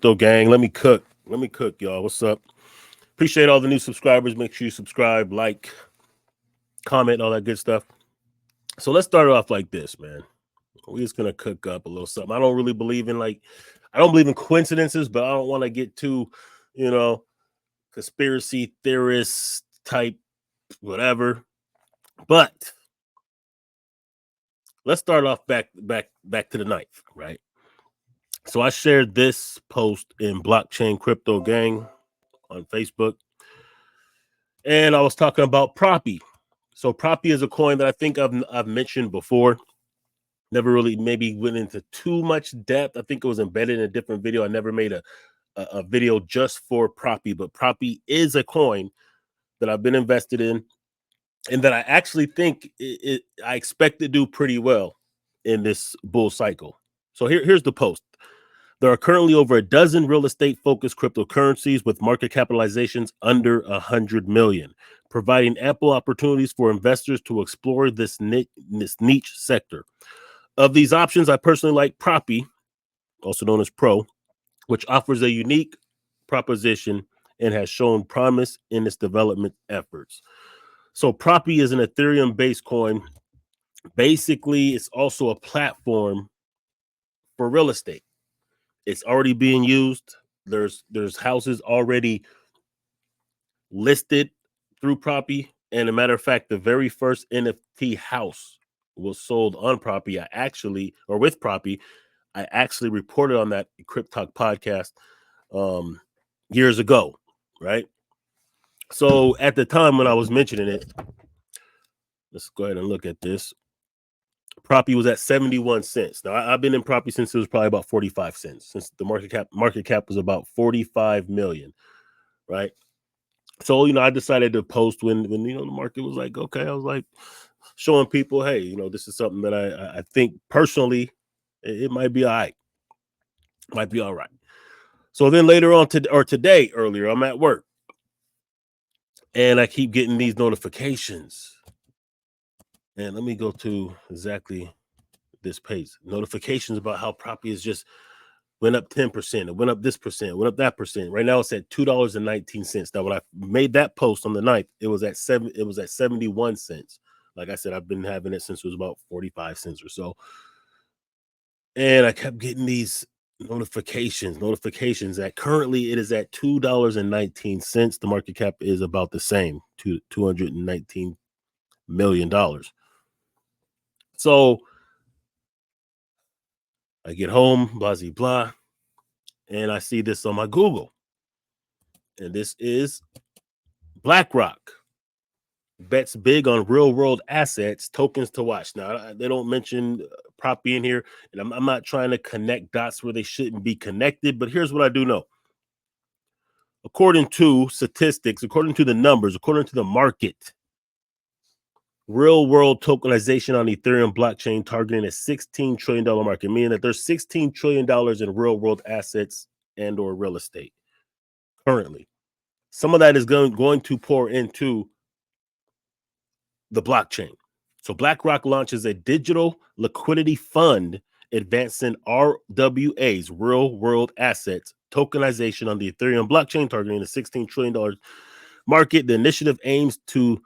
Crypto Gang. Let me cook, y'all. What's up? Appreciate all the new subscribers. Make sure you subscribe, like, comment, all that good stuff. So let's start it off like this, man. We're just gonna cook up a little something. I don't really believe in I don't believe in coincidences, but I don't want to get too, conspiracy theorist type, whatever. But let's start off back to the ninth, right? So I shared this post in Blockchain Crypto Gang on Facebook, and I was talking about Propy. So Propy is a coin that I think I've mentioned before. Never really maybe went into too much depth. I think it was embedded in a different video. I never made a video just for Propy, but Propy is a coin that I've been invested in, and that I actually think I expect to do pretty well in this bull cycle. So here's the post. There are currently over a dozen real estate-focused cryptocurrencies with market capitalizations under 100 million, providing ample opportunities for investors to explore this niche sector. Of these options, I personally like Propy, also known as Pro, which offers a unique proposition and has shown promise in its development efforts. So Propy is an Ethereum-based coin. Basically, it's also a platform for real estate. It's already being used. There's houses already listed through Propy. And a matter of fact, the very first NFT house was sold on Propy. With Propy, I actually reported on that CryptTalk podcast years ago, right? So at the time when I was mentioning it, let's go ahead and look at this. Propy was at 71 cents. Now I've been in Propy since it was probably about 45 cents, since the market cap was about 45 million, right? So, I decided to post when the market was like, okay, I was like showing people, hey, this is something that I think personally it might be all right. Might be all right. So then later on earlier, I'm at work and I keep getting these notifications. And let me go to exactly this page. Notifications about how Propy is just went up 10%, it went up this percent, went up that percent. Right now it's at $2.19. Now when I made that post on the 9th, it was at 71 cents. Like I said, I've been having it since it was about 45 cents or so. And I kept getting these notifications that currently it is at $2.19. The market cap is about the same, to $219 million. So I get home, blah, blah, blah, and I see this on my Google. And this is BlackRock bets big on real world assets, tokens to watch. Now, they don't mention Propy in here, and I'm not trying to connect dots where they shouldn't be connected, but here's what I do know. According to statistics, according to the numbers, according to the market, real world tokenization on Ethereum blockchain targeting a $16 trillion market, meaning that there's $16 trillion in real world assets and or real estate currently. Some of that is going to pour into the blockchain. So BlackRock launches a digital liquidity fund advancing RWA's real world assets tokenization on the Ethereum blockchain, targeting a $16 trillion market. The initiative aims to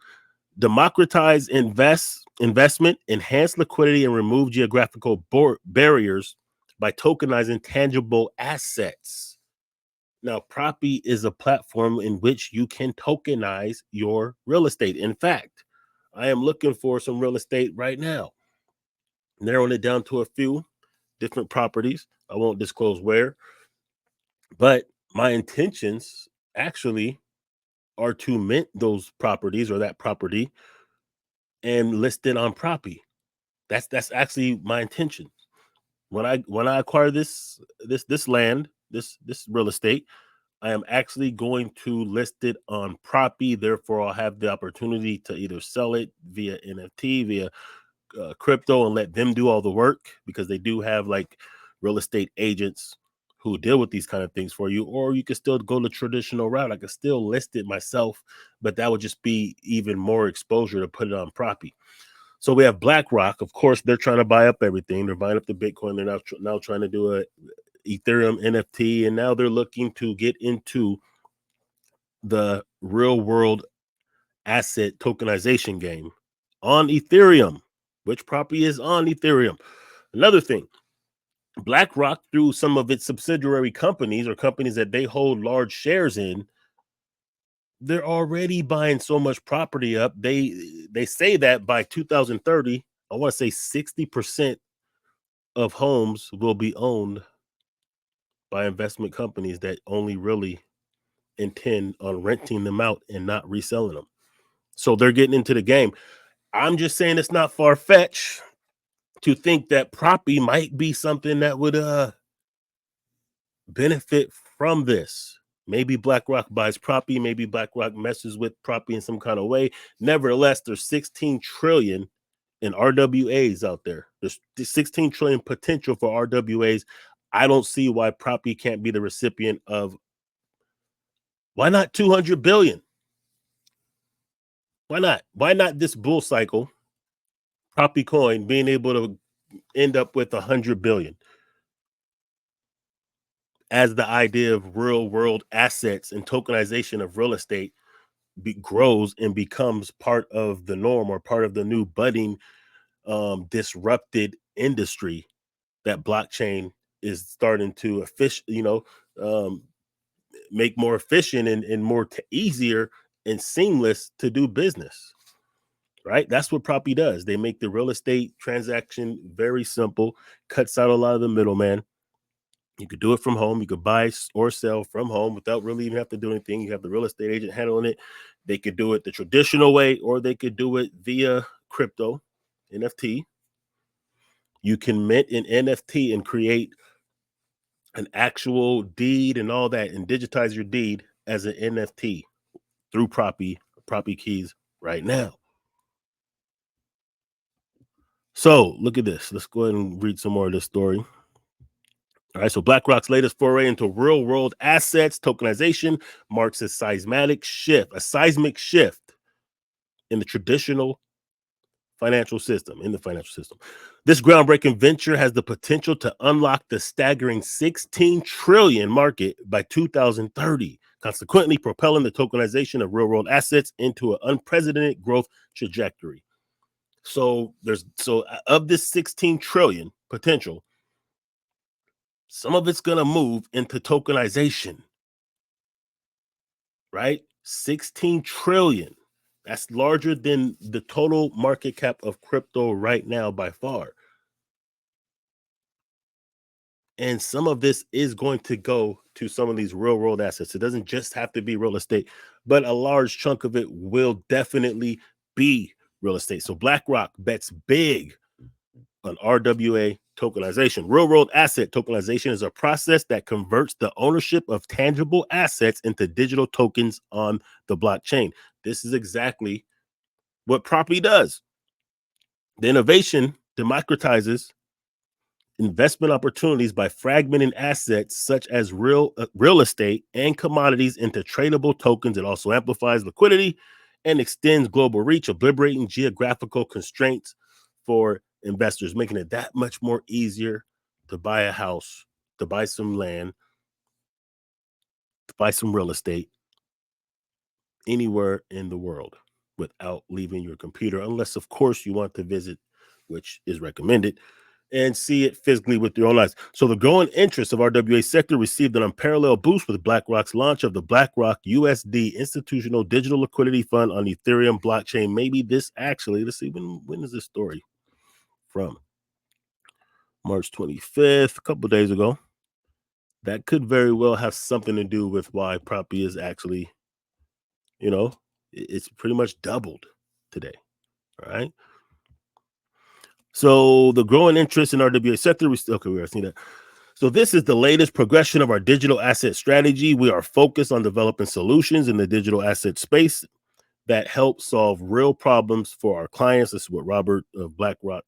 democratize investment, enhance liquidity, and remove geographical barriers by tokenizing tangible assets. Now, Propy is a platform in which you can tokenize your real estate. In fact, I am looking for some real estate right now, narrowing it down to a few different properties. I won't disclose where, but my intentions actually are to mint those properties or that property and list it on Propy. That's actually my intention. When I acquire this land, this real estate, I am actually going to list it on Propy. Therefore, I'll have the opportunity to either sell it via NFT, via crypto, and let them do all the work, because they do have like real estate agents who deal with these kind of things for you. Or you can still go the traditional route. I could still list it myself, but that would just be even more exposure to put it on Propy. So we have BlackRock. Of course, they're trying to buy up everything. They're buying up the Bitcoin. They're now trying to do Ethereum NFT, and now they're looking to get into the real world asset tokenization game on Ethereum, which Propy is on Ethereum. Another thing, BlackRock, through some of its subsidiary companies or companies that they hold large shares in, they're already buying so much property up. They say that by 2030, I want to say 60% of homes will be owned by investment companies that only really intend on renting them out and not reselling them. So they're getting into the game. I'm just saying it's not far-fetched to think that Propy might be something that would benefit from this. Maybe BlackRock buys Propy, maybe BlackRock messes with Propy in some kind of way. Nevertheless, there's 16 trillion in RWAs out there. There's 16 trillion potential for RWAs. I don't see why Propy can't be the recipient of, why not 200 billion? Why not? Why not this bull cycle, Propy coin being able to end up with 100 billion as the idea of real world assets and tokenization of real estate grows and becomes part of the norm or part of the new budding disrupted industry that blockchain is starting to make more efficient and more easier and seamless to do business. Right? That's what Propy does. They make the real estate transaction very simple, cuts out a lot of the middleman. You could do it from home. You could buy or sell from home without really even have to do anything. You have the real estate agent handling it. They could do it the traditional way, or they could do it via crypto, NFT. You can mint an NFT and create an actual deed and all that and digitize your deed as an NFT through Propy keys right now. So look at this. Let's go ahead and read some more of this story. All right, so BlackRock's latest foray into real-world assets tokenization marks a seismic shift in the traditional financial system, This groundbreaking venture has the potential to unlock the staggering 16 trillion market by 2030, consequently propelling the tokenization of real-world assets into an unprecedented growth trajectory. So of this 16 trillion potential, some of it's going to move into tokenization, right? 16 trillion. That's larger than the total market cap of crypto right now by far. And some of this is going to go to some of these real world assets. It doesn't just have to be real estate, but a large chunk of it will definitely be real estate. So BlackRock bets big on RWA tokenization. Real world asset tokenization is a process that converts the ownership of tangible assets into digital tokens on the blockchain. This is exactly what Propy does. The innovation democratizes investment opportunities by fragmenting assets such as real estate and commodities into tradable tokens. It also amplifies liquidity and extends global reach, obliterating geographical constraints for investors, making it that much more easier to buy a house, to buy some land, to buy some real estate anywhere in the world without leaving your computer, unless, of course, you want to visit, which is recommended, and see it physically with your own eyes. So the growing interest of RWA sector received an unparalleled boost with BlackRock's launch of the BlackRock USD Institutional Digital Liquidity Fund on Ethereum blockchain. Maybe this actually, let's see, when is this story from? March 25th, a couple of days ago. That could very well have something to do with why Propy is actually, it's pretty much doubled today. All right. So the growing interest in RWA sector, we are seeing that. So this is the latest progression of our digital asset strategy. We are focused on developing solutions in the digital asset space that help solve real problems for our clients. This is what Robert of BlackRock,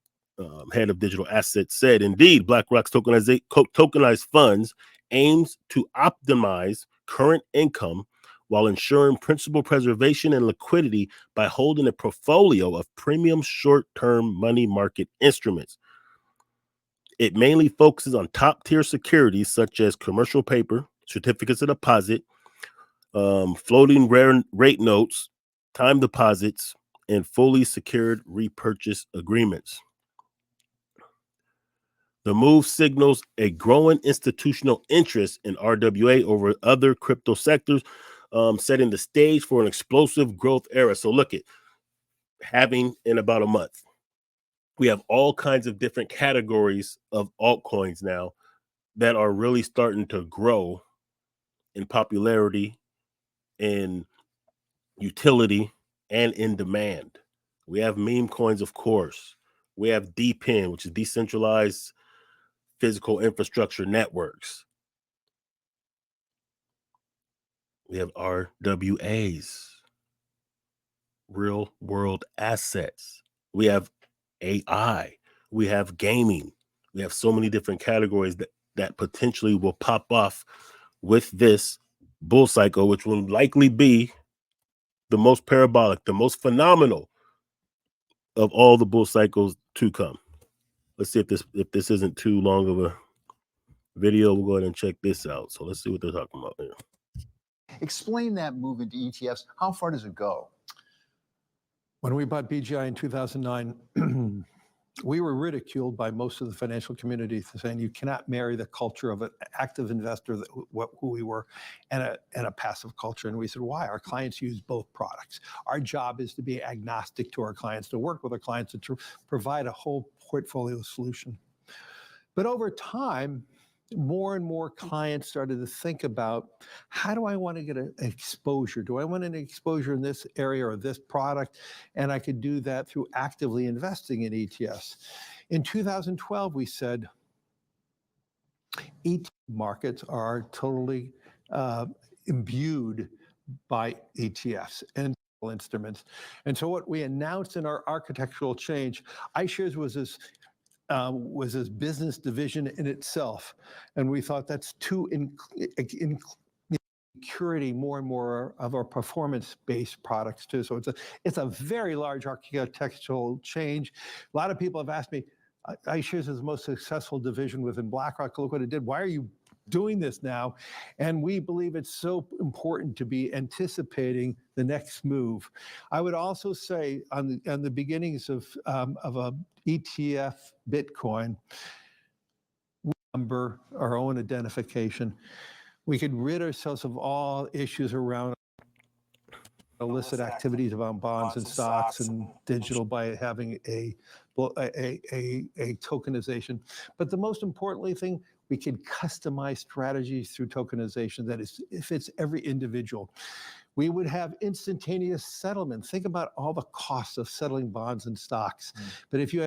head of digital assets, said. Indeed, BlackRock's tokenized funds aims to optimize current income while ensuring principal preservation and liquidity by holding a portfolio of premium short-term money market instruments. It mainly focuses on top-tier securities such as commercial paper, certificates of deposit, floating rate notes, time deposits, and fully secured repurchase agreements. The move signals a growing institutional interest in RWA over other crypto sectors, setting the stage for an explosive growth era. So look at having in about a month, we have all kinds of different categories of altcoins now that are really starting to grow in popularity, in utility, and in demand. We have meme coins, of course. We have DPIN, which is decentralized physical infrastructure networks. We have RWAs, real world assets. We have AI. We have gaming. We have so many different categories that potentially will pop off with this bull cycle, which will likely be the most parabolic, the most phenomenal of all the bull cycles to come. Let's see if this isn't too long of a video. We'll go ahead and check this out. So let's see what they're talking about here. Explain that move into ETFs. How far does it go? When we bought BGI in 2009, we were ridiculed by most of the financial community for saying you cannot marry the culture of an active investor, who we were, and a passive culture. And we said, why? Our clients use both products. Our job is to be agnostic to our clients, to work with our clients, to provide a whole portfolio solution. But over time, more and more clients started to think about, how do I want to get an exposure? Do I want an exposure in this area or this product? And I could do that through actively investing in ETFs. In 2012, we said, ETF markets are totally imbued by ETFs and instruments. And so what we announced in our architectural change, iShares was this business division in itself. And we thought that's too curating more and more of our performance-based products too. So it's a very large architectural change. A lot of people have asked me, iShares is the most successful division within BlackRock. Look what it did. Why are you doing this now? And we believe it's so important to be anticipating the next move. I would also say on the beginnings of a ETF Bitcoin, number, our own identification, we could rid ourselves of all issues around illicit activities around bonds and stocks and digital by having a tokenization. But the most importantly thing, we can customize strategies through tokenization that fits every individual. We would have instantaneous settlement. Think about all the costs of settling bonds and stocks. But if you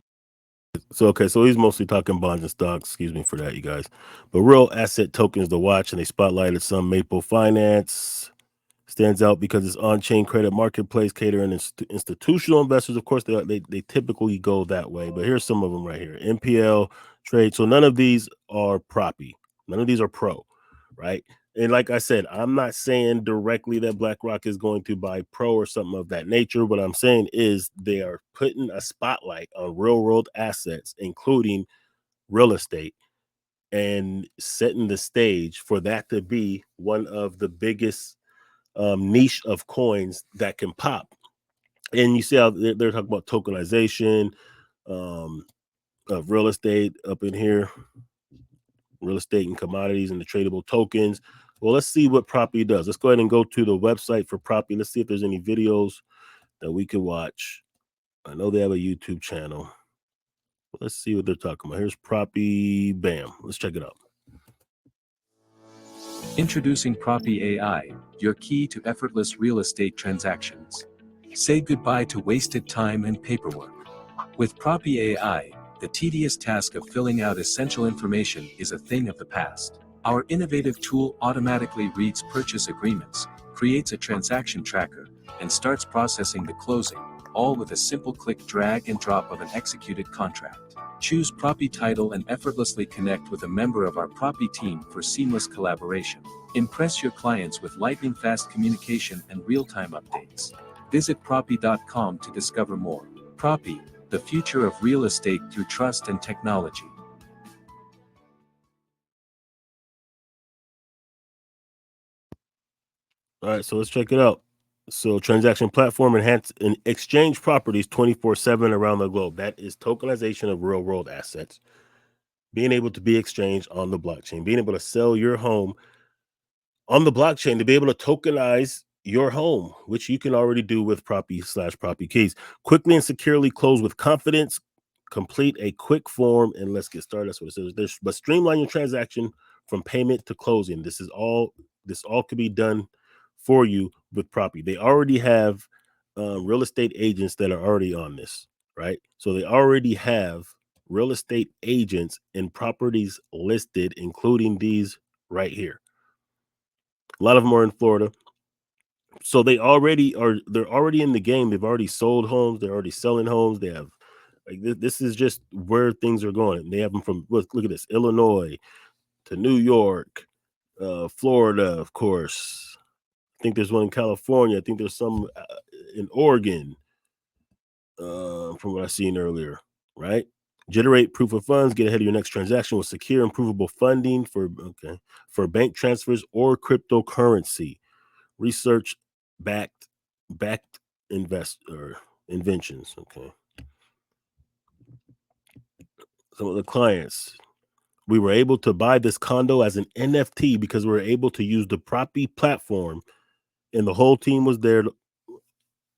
So he's mostly talking bonds and stocks. Excuse me for that, you guys. But real asset tokens to watch, and they spotlighted some. Maple Finance stands out because it's on-chain credit marketplace catering institutional investors. Of course, they typically go that way. But here's some of them right here. NPL trade. So none of these are Propy. None of these are pro, right? And like I said, I'm not saying directly that BlackRock is going to buy pro or something of that nature. What I'm saying is they are putting a spotlight on real-world assets, including real estate, and setting the stage for that to be one of the biggest niche of coins that can pop. And you see how they're talking about tokenization of real estate up in here, real estate and commodities and the tradable tokens. Well, let's see what Propy does. Let's go ahead and go to the website for Propy. Let's see if there's any videos that we can watch. I know they have a YouTube channel. Let's see what they're talking about. Here's Propy. Bam. Let's check it out. Introducing Propy AI, your key to effortless real estate transactions. Say goodbye to wasted time and paperwork. With Propy AI, the tedious task of filling out essential information is a thing of the past. Our innovative tool automatically reads purchase agreements, creates a transaction tracker, and starts processing the closing, all with a simple click, drag and drop of an executed contract. Choose Propy Title and effortlessly connect with a member of our Propy team for seamless collaboration. Impress your clients with lightning-fast communication and real-time updates. Visit propy.com to discover more. Propy, the future of real estate through trust and technology. All right, so let's check it out. So transaction platform enhance and exchange properties 24/7 around the globe. That is tokenization of real world assets. Being able to be exchanged on the blockchain, being able to sell your home on the blockchain, to be able to tokenize your home, which you can already do with Propy/Propy keys. Quickly and securely close with confidence. Complete a quick form and let's get started. That's what it says. But streamline your transaction from payment to closing. This all could be done for you with Propy. They already have real estate agents that are already on this, right? So they already have real estate agents and properties listed, including these right here. A lot of them are in Florida. So they're already in the game. They've already sold homes. They're already selling homes. They have this is just where things are going. They have them from look at this, Illinois to New York, Florida, of course. I think there's one in California. I think there's some in Oregon, from what I've seen earlier, right? Generate proof of funds, get ahead of your next transaction with secure and provable funding for bank transfers or cryptocurrency. Research backed inventions. Okay. Some of the clients. We were able to buy this condo as an NFT because we were able to use the Propy platform, and the whole team was there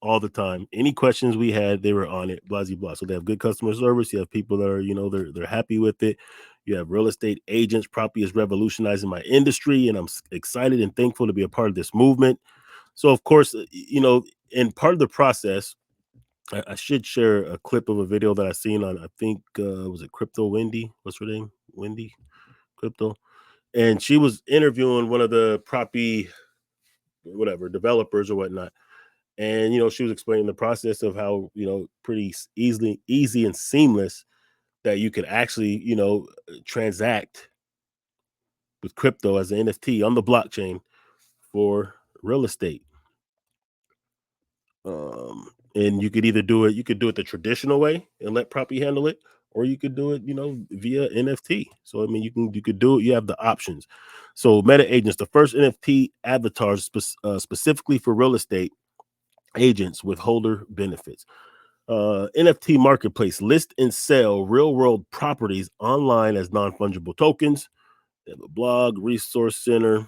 all the time. Any questions we had, they were on it, blah, blah, blah. So they have good customer service. You have people that are, they're happy with it. You have real estate agents. Propy is revolutionizing my industry, and I'm excited and thankful to be a part of this movement. So, of course, in part of the process, I should share a clip of a video that I seen on, I think, was it Crypto Wendy? What's her name? Wendy Crypto. And she was interviewing one of the Propy, whatever, developers or whatnot. And, she was explaining the process of how, pretty easy and seamless that you could actually, transact with crypto as an NFT on the blockchain for real estate. And you could either do it the traditional way and let Propy handle it, or you could do it, via NFT. So, I mean, you could do it. You have the options. So Meta Agents, the first NFT avatars specifically for real estate agents with holder benefits. NFT marketplace, list and sell real world properties online as non-fungible tokens. They have a blog, resource center.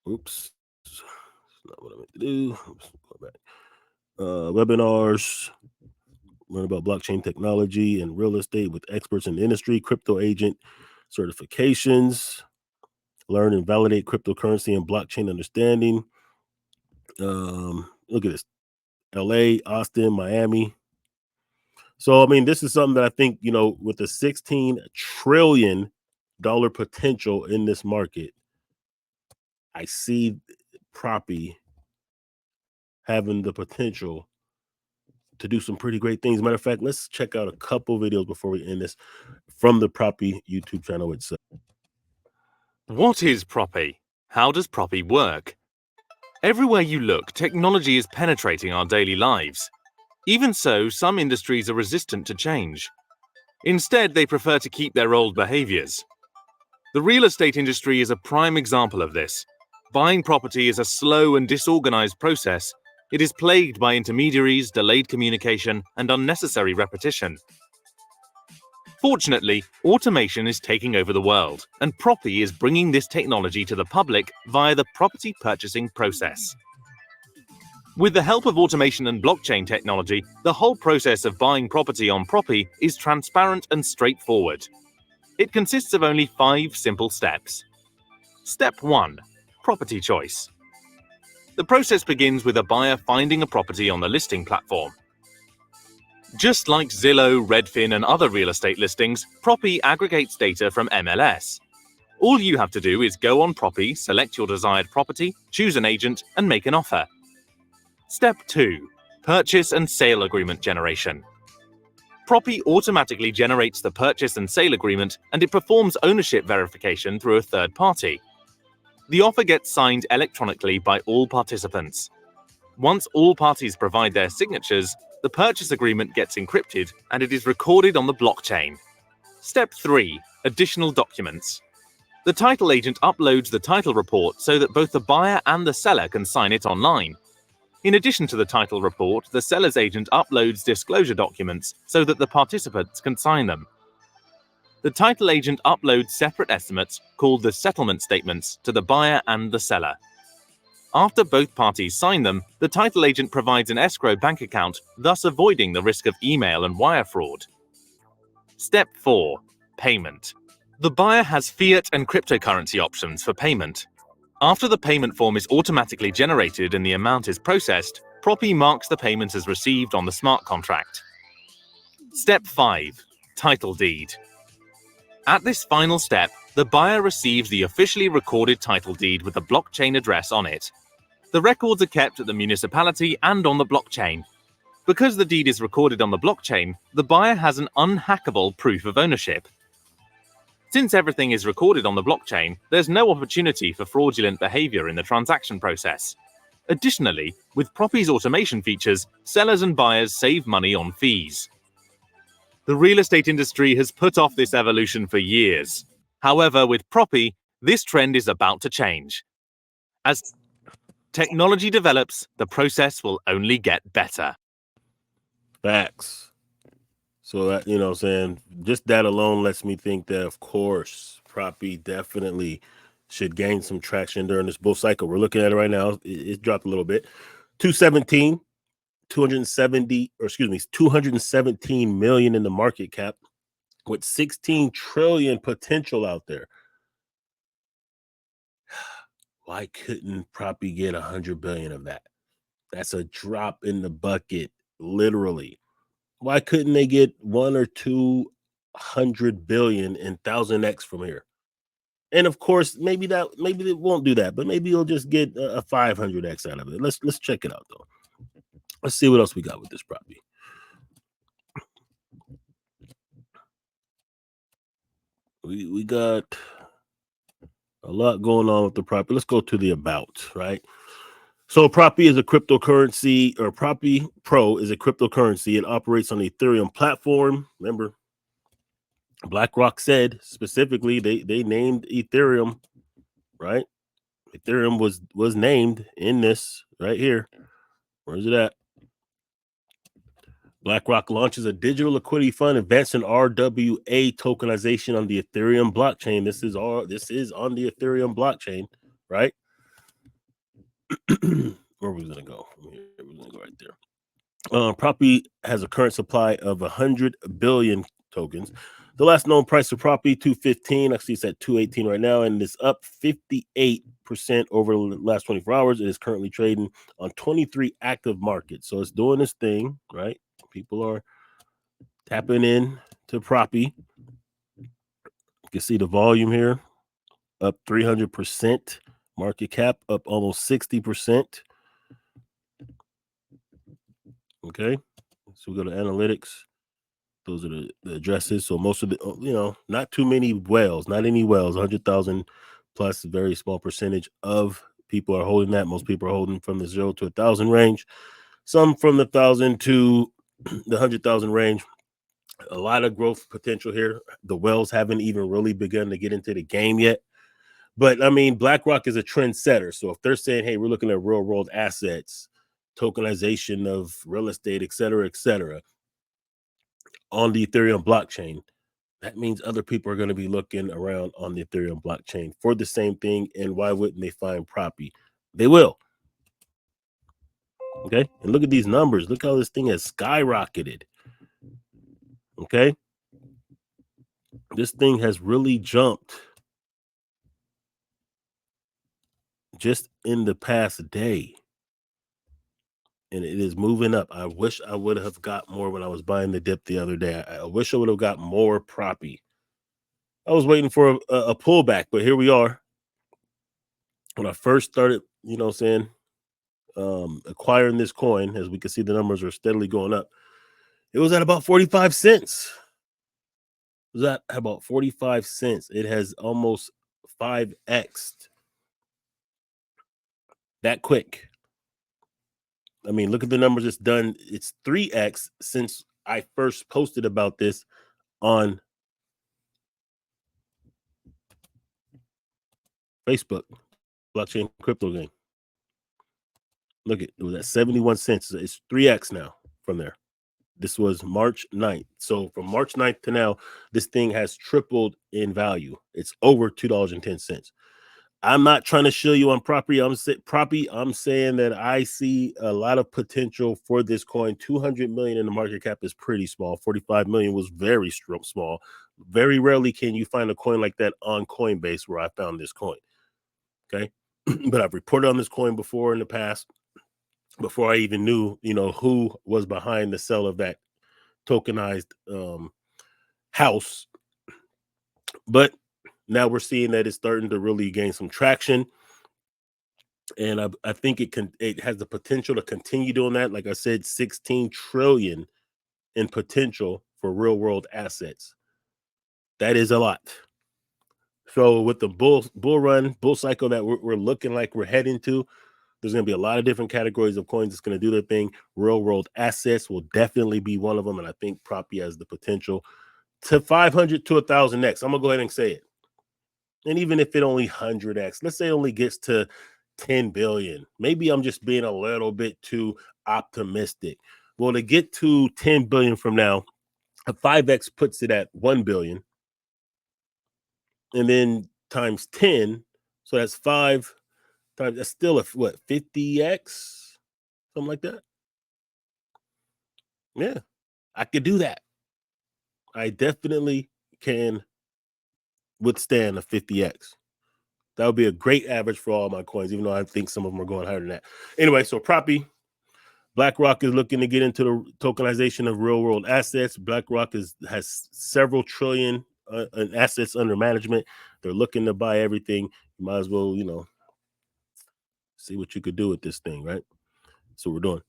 Oops. That's not what I meant to do. Oops, go back. Webinars, learn about blockchain technology and real estate with experts in the industry, crypto agent certifications, learn and validate cryptocurrency and blockchain understanding. Look at this, LA, Austin, Miami. So, I mean, this is something that I think, with the $16 trillion potential in this market, I see Propy having the potential to do some pretty great things. Matter of fact, let's check out a couple videos before we end this from the Propy YouTube channel itself. What is Propy? How does Propy work? Everywhere you look, technology is penetrating our daily lives. Even so, some industries are resistant to change. Instead, they prefer to keep their old behaviors. The real estate industry is a prime example of this. Buying property is a slow and disorganized process. It is plagued by intermediaries, delayed communication, and unnecessary repetition. Fortunately, automation is taking over the world, and Propy is bringing this technology to the public via the property purchasing process. With the help of automation and blockchain technology, the whole process of buying property on Propy is transparent and straightforward. It consists of only 5 simple steps. Step 1. Property choice. The process begins with a buyer finding a property on the listing platform. Just like Zillow, Redfin, and other real estate listings, Propy aggregates data from MLS. All you have to do is go on Propy, select your desired property, choose an agent, and make an offer. Step 2. Purchase and sale agreement generation. Propy automatically generates the purchase and sale agreement, and it performs ownership verification through a third party. The offer gets signed electronically by all participants. Once all parties provide their signatures, the purchase agreement gets encrypted and it is recorded on the blockchain. Step 3. Additional documents. The title agent uploads the title report so that both the buyer and the seller can sign it online. In addition to the title report, the seller's agent uploads disclosure documents so that the participants can sign them. The title agent uploads separate estimates, called the settlement statements, to the buyer and the seller. After both parties sign them, the title agent provides an escrow bank account, thus avoiding the risk of email and wire fraud. Step 4. Payment. The buyer has fiat and cryptocurrency options for payment. After the payment form is automatically generated and the amount is processed, Propy marks the payment as received on the smart contract. Step 5. Title deed. At this final step, the buyer receives the officially recorded title deed with the blockchain address on it. The records are kept at the municipality and on the blockchain. Because the deed is recorded on the blockchain, the buyer has an unhackable proof of ownership. Since everything is recorded on the blockchain, there's no opportunity for fraudulent behavior in the transaction process. Additionally, with Propy's automation features, sellers and buyers save money on fees. The real estate industry has put off this evolution for years. However, with Propy, this trend is about to change. As technology develops, the process will only get better. Facts. So that, you know what I'm saying, just that alone lets me think that, of course, Propy definitely should gain some traction during this bull cycle. We're looking at it right now. It dropped a little bit. 217 million in the market cap with 16 trillion potential out there. Why couldn't Propy get 100 billion of that? That's a drop in the bucket, literally. Why couldn't they get 1 or 200 billion and 1000x from here? And of course, maybe they won't do that, but maybe you'll just get a 500x out of it. Let's check it out though. Let's see what else we got with this Propy. We got a lot going on with the Propy. Let's go to the about, right? So Propy is a cryptocurrency, or Propy Pro is a cryptocurrency. It operates on the Ethereum platform. Remember, BlackRock said specifically they named Ethereum, right? Ethereum was named in this right here. Where's it at? BlackRock launches a digital liquidity fund advancing RWA tokenization on the Ethereum blockchain. This is on the Ethereum blockchain, right? Where are we gonna go? We're gonna go right there. Propy has a current supply of 100 billion tokens. The last known price of Propy, 215. Actually, it's at 218 right now, and it's up 58% over the last 24 hours. It is currently trading on 23 active markets. So it's doing this thing, right? People are tapping in to Propy. You can see the volume here, up 300%. Market cap up almost 60%. Okay, so we go to analytics. Those are the addresses. So most of the, not too many whales, not any whales, 100,000 plus, a very small percentage of people are holding that. Most people are holding from the 0 to 1,000 range, some from the 1,000 to the 100,000 range. A lot of growth potential here. The whales haven't even really begun to get into the game yet. But I mean, BlackRock is a trendsetter. So if they're saying, hey, we're looking at real world assets, tokenization of real estate, et cetera, on the Ethereum blockchain, that means other people are going to be looking around on the Ethereum blockchain for the same thing. And why wouldn't they find Propy? They will. Okay. And look at these numbers. Look how this thing has skyrocketed. Okay. This thing has really jumped just in the past day. And it is moving up. I wish I would have got more when I was buying the dip the other day. I wish I would have got more Propy. I was waiting for a pullback, but here we are. When I first started, acquiring this coin, as we can see, the numbers are steadily going up. It was at about 45 cents. It was at about 45 cents. It has almost 5x'd that quick. I mean, look at the numbers it's done. It's 3x since I first posted about this on Facebook, blockchain crypto game. Look, it was at 71 cents. It's 3x now from there. This was March 9th. So from March 9th to now, this thing has tripled in value. It's over $2.10. I'm not trying to show you on Propy. I'm saying that I see a lot of potential for this coin. 200 million in the market cap is pretty small. 45 million was very small. Very rarely can you find a coin like that on Coinbase where I found this coin. Okay. But I've reported on this coin before in the past, before I even knew, who was behind the sell of that tokenized house. But now we're seeing that it's starting to really gain some traction. And I think it has the potential to continue doing that. Like I said, 16 trillion in potential for real world assets. That is a lot. So with the bull cycle that we're looking like we're heading to, there's going to be a lot of different categories of coins that's going to do their thing. Real world assets will definitely be one of them. And I think Propy has the potential to 500 to 1,000x. I'm going to go ahead and say it. And even if it only 100x, let's say it only gets to 10 billion. Maybe I'm just being a little bit too optimistic. Well, to get to 10 billion from now, a 5x puts it at 1 billion. And then times 10. So that's 5 times, that's still a 50x? Something like that. Yeah, I could do that. I definitely can withstand a 50x. That would be a great average for all my coins, even though I think some of them are going higher than that. Anyway, so Propy, BlackRock is looking to get into the tokenization of real world assets. BlackRock has several trillion in assets under management. They're looking to buy everything. You might as well, see what you could do with this thing, right? So we're doing.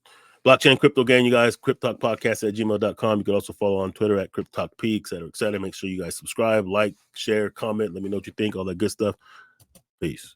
Blockchain Crypto Gang, you guys, CryptTalk Podcast at gmail.com. You can also follow on Twitter at CryptTalkP, et cetera, et cetera. Make sure you guys subscribe, like, share, comment. Let me know what you think, all that good stuff. Peace.